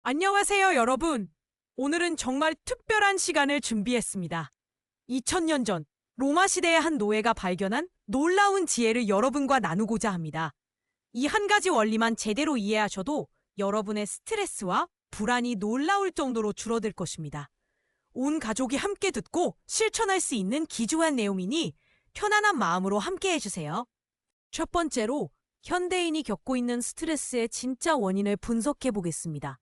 안녕하세요, 여러분. 오늘은 정말 특별한 시간을 준비했습니다. 2000년 전 로마 시대의 한 노예가 발견한 놀라운 지혜를 여러분과 나누고자 합니다. 이 한 가지 원리만 제대로 이해하셔도 여러분의 스트레스와 불안이 놀라울 정도로 줄어들 것입니다. 온 가족이 함께 듣고 실천할 수 있는 기초한 내용이니 편안한 마음으로 함께 해주세요. 첫 번째로, 현대인이 겪고 있는 스트레스의 진짜 원인을 분석해 보겠습니다.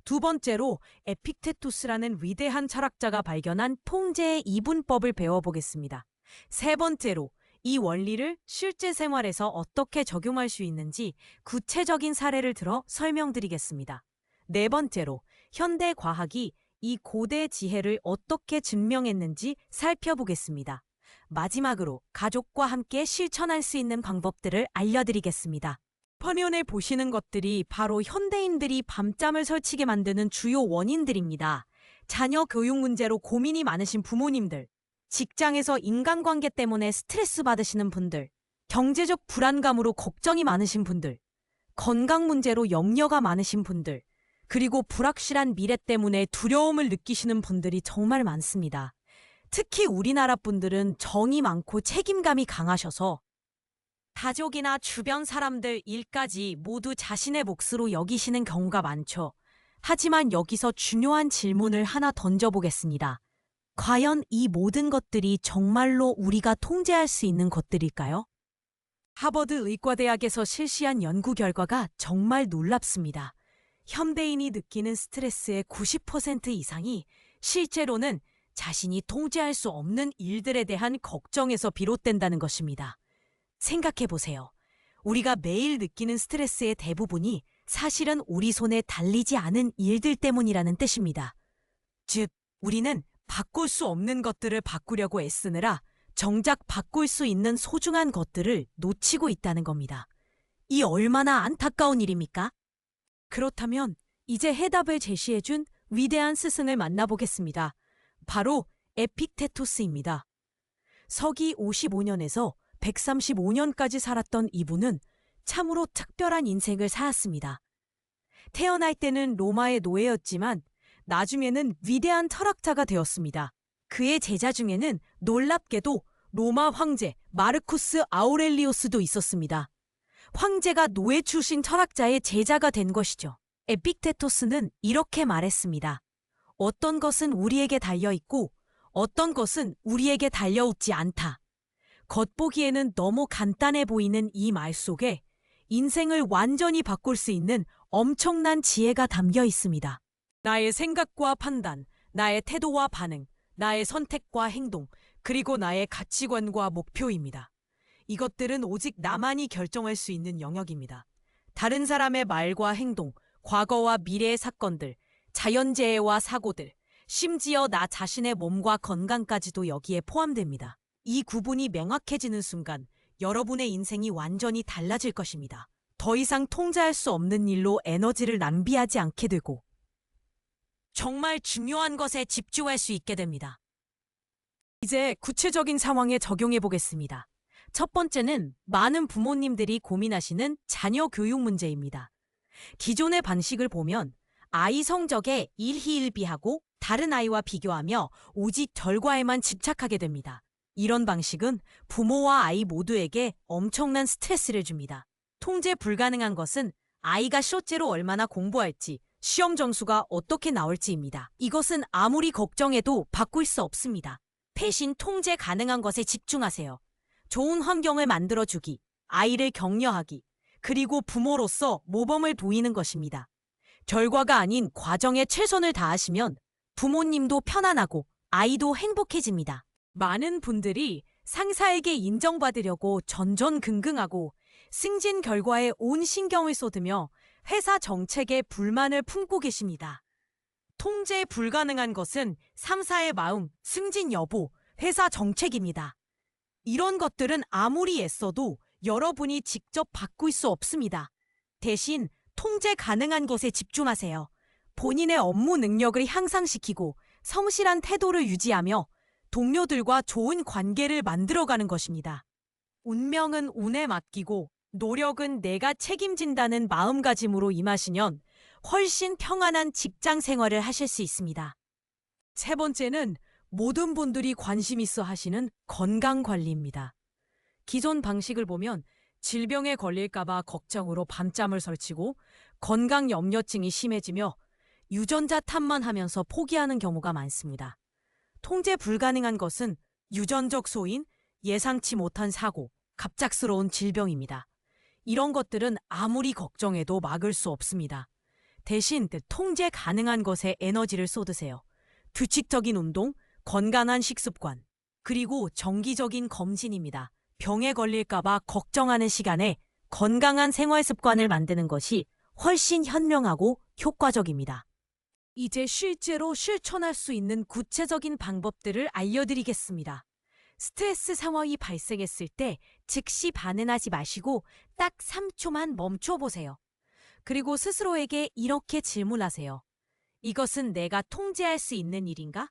두 번째로, 에픽테투스라는 위대한 철학자가 발견한 통제의 이분법을 배워보겠습니다. 세 번째로, 이 원리를 실제 생활에서 어떻게 적용할 수 있는지 구체적인 사례를 들어 설명드리겠습니다. 네 번째로, 현대 과학이 이 고대 지혜를 어떻게 증명했는지 살펴보겠습니다. 마지막으로, 가족과 함께 실천할 수 있는 방법들을 알려드리겠습니다. 화면에 보시는 것들이 바로 현대인들이 밤잠을 설치게 만드는 주요 원인들입니다. 자녀 교육 문제로 고민이 많으신 부모님들, 직장에서 인간관계 때문에 스트레스 받으시는 분들, 경제적 불안감으로 걱정이 많으신 분들, 건강 문제로 염려가 많으신 분들, 그리고 불확실한 미래 때문에 두려움을 느끼시는 분들이 정말 많습니다. 특히 우리나라 분들은 정이 많고 책임감이 강하셔서 가족이나 주변 사람들, 일까지 모두 자신의 몫으로 여기시는 경우가 많죠. 하지만 여기서 중요한 질문을 하나 던져보겠습니다. 과연 이 모든 것들이 정말로 우리가 통제할 수 있는 것들일까요? 하버드 의과대학에서 실시한 연구 결과가 정말 놀랍습니다. 현대인이 느끼는 스트레스의 90% 이상이 실제로는 자신이 통제할 수 없는 일들에 대한 걱정에서 비롯된다는 것입니다. 생각해보세요. 우리가 매일 느끼는 스트레스의 대부분이 사실은 우리 손에 달리지 않은 일들 때문이라는 뜻입니다. 즉, 우리는 바꿀 수 없는 것들을 바꾸려고 애쓰느라 정작 바꿀 수 있는 소중한 것들을 놓치고 있다는 겁니다. 이 얼마나 안타까운 일입니까? 그렇다면 이제 해답을 제시해준 위대한 스승을 만나보겠습니다. 바로 에픽테토스입니다. 서기 55년에서 135년까지 살았던 이분은 참으로 특별한 인생을 살았습니다. 태어날 때는 로마의 노예였지만 나중에는 위대한 철학자가 되었습니다. 그의 제자 중에는 놀랍게도 로마 황제 마르쿠스 아우렐리우스도 있었습니다. 황제가 노예 출신 철학자의 제자가 된 것이죠. 에픽테토스는 이렇게 말했습니다. 어떤 것은 우리에게 달려있고 어떤 것은 우리에게 달려있지 않다. 겉보기에는 너무 간단해 보이는 이 말 속에 인생을 완전히 바꿀 수 있는 엄청난 지혜가 담겨 있습니다. 나의 생각과 판단, 나의 태도와 반응, 나의 선택과 행동, 그리고 나의 가치관과 목표입니다. 이것들은 오직 나만이 결정할 수 있는 영역입니다. 다른 사람의 말과 행동, 과거와 미래의 사건들, 자연재해와 사고들, 심지어 나 자신의 몸과 건강까지도 여기에 포함됩니다. 이 구분이 명확해지는 순간 여러분의 인생이 완전히 달라질 것입니다. 더 이상 통제할 수 없는 일로 에너지를 낭비하지 않게 되고 정말 중요한 것에 집중할 수 있게 됩니다. 이제 구체적인 상황에 적용해 보겠습니다. 첫 번째는 많은 부모님들이 고민하시는 자녀 교육 문제입니다. 기존의 방식을 보면 아이 성적에 일희일비하고 다른 아이와 비교하며 오직 결과에만 집착하게 됩니다. 이런 방식은 부모와 아이 모두에게 엄청난 스트레스를 줍니다. 통제 불가능한 것은 아이가 실제로 얼마나 공부할지, 시험 점수가 어떻게 나올지입니다. 이것은 아무리 걱정해도 바꿀 수 없습니다. 대신 통제 가능한 것에 집중하세요. 좋은 환경을 만들어주기, 아이를 격려하기, 그리고 부모로서 모범을 보이는 것입니다. 결과가 아닌 과정에 최선을 다하시면 부모님도 편안하고 아이도 행복해집니다. 많은 분들이 상사에게 인정받으려고 전전긍긍하고 승진 결과에 온 신경을 쏟으며 회사 정책에 불만을 품고 계십니다. 통제 불가능한 것은 3사의 마음, 승진 여부, 회사 정책입니다. 이런 것들은 아무리 애써도 여러분이 직접 바꿀 수 없습니다. 대신 통제 가능한 것에 집중하세요. 본인의 업무 능력을 향상시키고 성실한 태도를 유지하며 동료들과 좋은 관계를 만들어가는 것입니다. 운명은 운에 맡기고 노력은 내가 책임진다는 마음가짐으로 임하시면 훨씬 평안한 직장 생활을 하실 수 있습니다. 세 번째는 모든 분들이 관심 있어 하시는 건강 관리입니다. 기존 방식을 보면 질병에 걸릴까봐 걱정으로 밤잠을 설치고 건강 염려증이 심해지며 유전자 탓만 하면서 포기하는 경우가 많습니다. 통제 불가능한 것은 유전적 소인, 예상치 못한 사고, 갑작스러운 질병입니다. 이런 것들은 아무리 걱정해도 막을 수 없습니다. 대신 통제 가능한 것에 에너지를 쏟으세요. 규칙적인 운동, 건강한 식습관, 그리고 정기적인 검진입니다. 병에 걸릴까봐 걱정하는 시간에 건강한 생활 습관을 만드는 것이 훨씬 현명하고 효과적입니다. 이제 실제로 실천할 수 있는 구체적인 방법들을 알려드리겠습니다. 스트레스 상황이 발생했을 때 즉시 반응하지 마시고 딱 3초만 멈춰보세요. 그리고 스스로에게 이렇게 질문하세요. 이것은 내가 통제할 수 있는 일인가?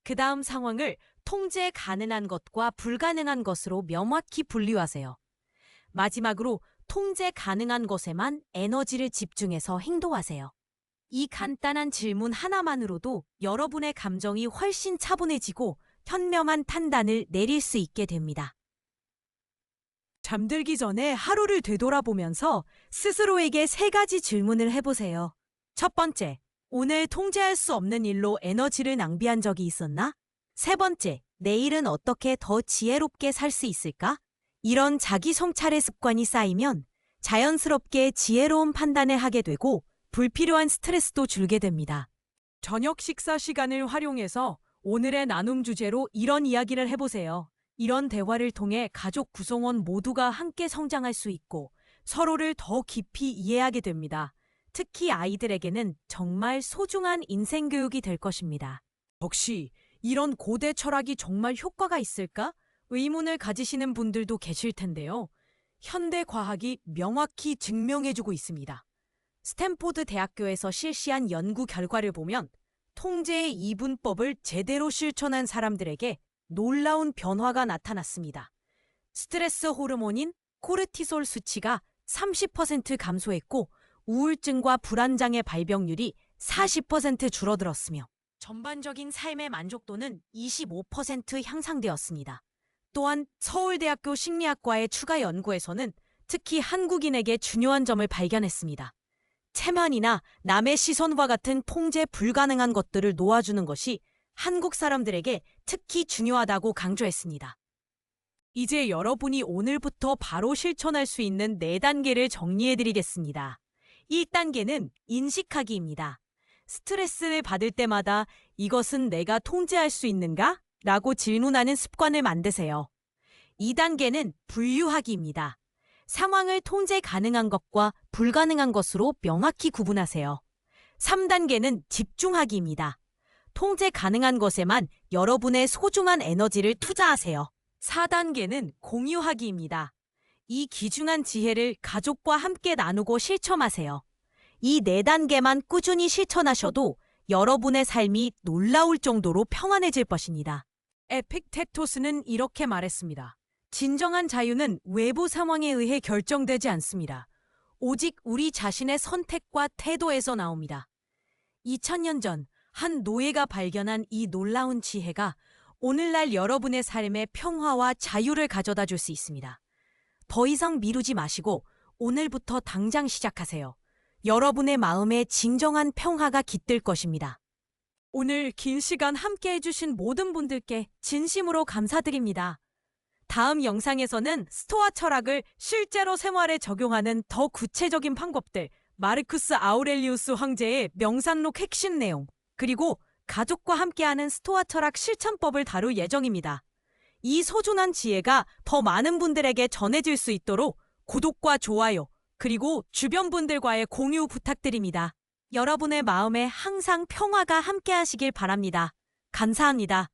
그 다음 상황을 통제 가능한 것과 불가능한 것으로 명확히 분류하세요. 마지막으로 통제 가능한 것에만 에너지를 집중해서 행동하세요. 이 간단한 질문 하나만으로도 여러분의 감정이 훨씬 차분해지고 현명한 판단을 내릴 수 있게 됩니다. 잠들기 전에 하루를 되돌아보면서 스스로에게 3가지 질문을 해보세요. 첫 번째, 오늘 통제할 수 없는 일로 에너지를 낭비한 적이 있었나? 세 번째, 내일은 어떻게 더 지혜롭게 살 수 있을까? 이런 자기 성찰의 습관이 쌓이면 자연스럽게 지혜로운 판단을 하게 되고 불필요한 스트레스도 줄게 됩니다. 저녁 식사 시간을 활용해서 오늘의 나눔 주제로 이런 이야기를 해보세요. 이런 대화를 통해 가족 구성원 모두가 함께 성장할 수 있고 서로를 더 깊이 이해하게 됩니다. 특히 아이들에게는 정말 소중한 인생 교육이 될 것입니다. 혹시 이런 고대 철학이 정말 효과가 있을까? 의문을 가지시는 분들도 계실 텐데요. 현대 과학이 명확히 증명해주고 있습니다. 스탠포드 대학교에서 실시한 연구 결과를 보면 통제의 이분법을 제대로 실천한 사람들에게 놀라운 변화가 나타났습니다. 스트레스 호르몬인 코르티솔 수치가 30% 감소했고 우울증과 불안장애 발병률이 40% 줄어들었으며 전반적인 삶의 만족도는 25% 향상되었습니다. 또한 서울대학교 심리학과의 추가 연구에서는 특히 한국인에게 중요한 점을 발견했습니다. 체면이나 남의 시선과 같은 통제 불가능한 것들을 놓아주는 것이 한국 사람들에게 특히 중요하다고 강조했습니다. 이제 여러분이 오늘부터 바로 실천할 수 있는 4단계를 정리해드리겠습니다. 1단계는 인식하기입니다. 스트레스를 받을 때마다 이것은 내가 통제할 수 있는가? 라고 질문하는 습관을 만드세요. 2단계는 분류하기입니다. 상황을 통제 가능한 것과 불가능한 것으로 명확히 구분하세요. 3단계는 집중하기입니다. 통제 가능한 것에만 여러분의 소중한 에너지를 투자하세요. 4단계는 공유하기입니다. 이 귀중한 지혜를 가족과 함께 나누고 실천하세요. 이 4단계만 꾸준히 실천하셔도 여러분의 삶이 놀라울 정도로 평안해질 것입니다. 에픽테토스는 이렇게 말했습니다. 진정한 자유는 외부 상황에 의해 결정되지 않습니다. 오직 우리 자신의 선택과 태도에서 나옵니다. 2000년 전 한 노예가 발견한 이 놀라운 지혜가 오늘날 여러분의 삶에 평화와 자유를 가져다 줄 수 있습니다. 더 이상 미루지 마시고 오늘부터 당장 시작하세요. 여러분의 마음에 진정한 평화가 깃들 것입니다. 오늘 긴 시간 함께 해주신 모든 분들께 진심으로 감사드립니다. 다음 영상에서는 스토아 철학을 실제로 생활에 적용하는 더 구체적인 방법들, 마르쿠스 아우렐리우스 황제의 명산록 핵심 내용, 그리고 가족과 함께하는 스토아 철학 실천법을 다룰 예정입니다. 이 소중한 지혜가 더 많은 분들에게 전해질 수 있도록 구독과 좋아요, 그리고 주변 분들과의 공유 부탁드립니다. 여러분의 마음에 항상 평화가 함께하시길 바랍니다. 감사합니다.